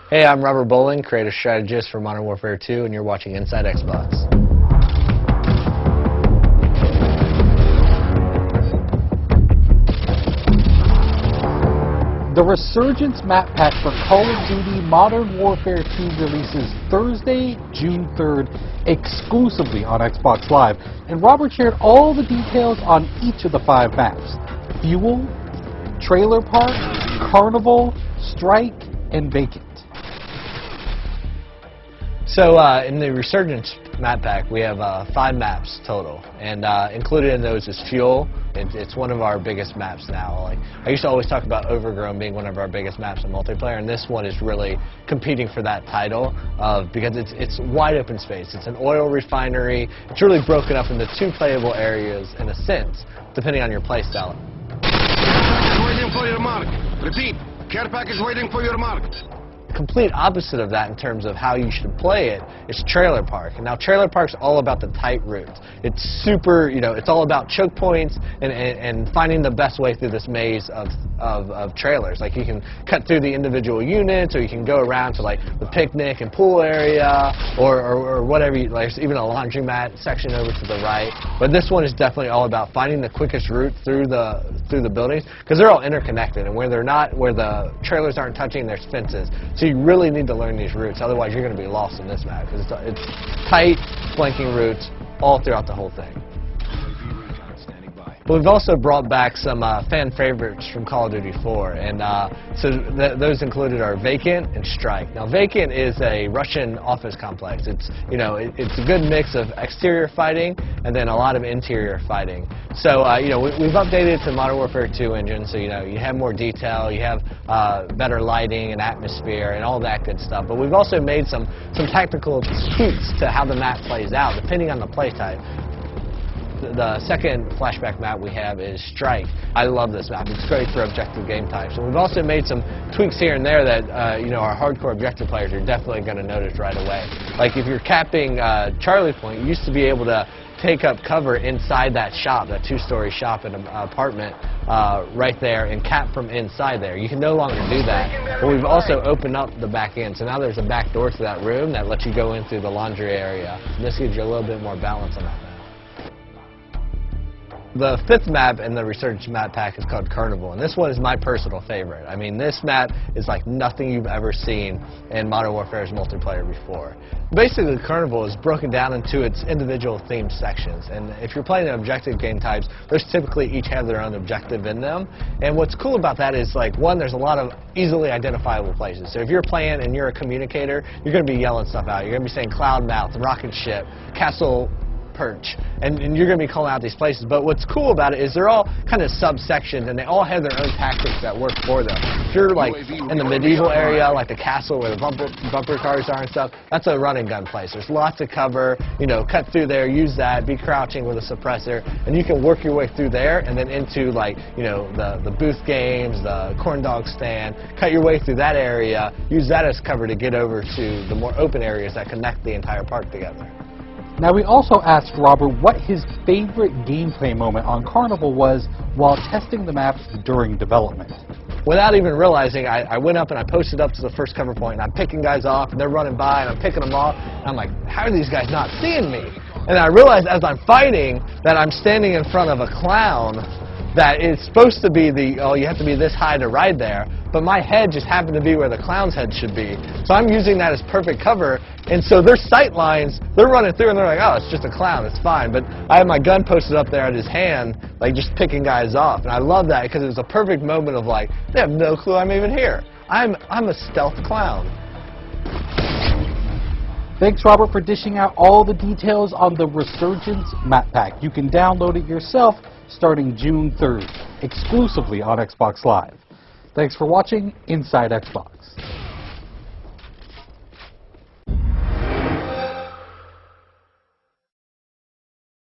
Hey, I'm Robert Bowling, creative strategist for Modern Warfare 2, and you're watching Inside Xbox. The Resurgence map pack for Call of Duty Modern Warfare 2 releases Thursday, June 3rd, exclusively on Xbox Live. And Robert shared all the details on each of the 5 maps: Fuel, Trailer Park, Carnival, Strike, and Vacant. So in the Resurgence map pack, we have 5 maps total, and included in those is Fuel. It's one of our biggest maps now. Like, I used to always talk about Overgrown being one of our biggest maps in multiplayer, and this one is really competing for that title because it's wide open space. It's an oil refinery. It's really broken up into 2 playable areas in a sense, depending on your playstyle. Waiting for your mark. Repeat, care package waiting for your mark. Complete opposite of that in terms of how you should play it is Trailer Park. And now Trailer Park's all about the tight routes. It's super, it's all about choke points and finding the best way through this maze of trailers. Like, you can cut through the individual units, or you can go around to like the picnic and pool area, or whatever. Like, there's even a laundromat section over to the right. But this one is definitely all about finding the quickest route through the buildings, because they're all interconnected, and where the trailers aren't touching, there's fences. So you really need to learn these routes, otherwise you're going to be lost in this map, because it's tight, flanking routes all throughout the whole thing. But we've also brought back some fan favorites from Call of Duty 4, and so those included are Vacant and Strike. Now, Vacant is a Russian office complex. It's it's a good mix of exterior fighting and then a lot of interior fighting. So we've updated it to Modern Warfare 2 engine, so you have more detail, you have better lighting and atmosphere and all that good stuff. But we've also made some tactical tweaks to how the map plays out depending on the play type. The second flashback map we have is Strike. I love this map. It's great for objective game types. And we've also made some tweaks here and there that our hardcore objective players are definitely going to notice right away. Like, if you're capping Charlie Point, you used to be able to take up cover inside that shop, that 2-story shop in an apartment right there, and cap from inside there. You can no longer do that. But we've also opened up the back end, so now there's a back door to that room that lets you go in through the laundry area. And this gives you a little bit more balance on that. The 5th map in the Resurgence map pack is called Carnival, and this one is my personal favorite. I mean, this map is like nothing you've ever seen in Modern Warfare's multiplayer before. Basically, Carnival is broken down into its individual themed sections, and if you're playing objective game types, those typically each have their own objective in them. And what's cool about that is, like, one, there's a lot of easily identifiable places. So if you're playing and you're a communicator, you're going to be yelling stuff out. You're going to be saying Cloud Mouth, Rocket Ship, Castle Perch, and you're going to be calling out these places. But what's cool about it is they're all kind of subsections, and they all have their own tactics that work for them. If you're like in the medieval area, like the castle where the bumper cars are and stuff, that's a run and gun place. There's lots of cover, cut through there, use that, be crouching with a suppressor, and you can work your way through there and then into, like, the booth games, the corn dog stand, cut your way through that area, use that as cover to get over to the more open areas that connect the entire park together. Now, we also asked Robert what his favorite gameplay moment on Carnival was while testing the maps during development. Without even realizing, I went up and I posted up to the first cover point, and I'm picking guys off, and they're running by, and I'm picking them off, and I'm like, how are these guys not seeing me? And I realized as I'm fighting that I'm standing in front of a clown that is supposed to be you have to be this high to ride there, but my head just happened to be where the clown's head should be. So I'm using that as perfect cover, and so their sight lines, they're running through and they're like, oh, it's just a clown, it's fine. But I have my gun posted up there at his hand, like, just picking guys off, and I love that because it was a perfect moment of, like, they have no clue I'm even here. I'm a stealth clown. Thanks, Robert, for dishing out all the details on the Resurgence map pack. You can download it yourself starting June 3rd, exclusively on Xbox Live. Thanks for watching Inside Xbox.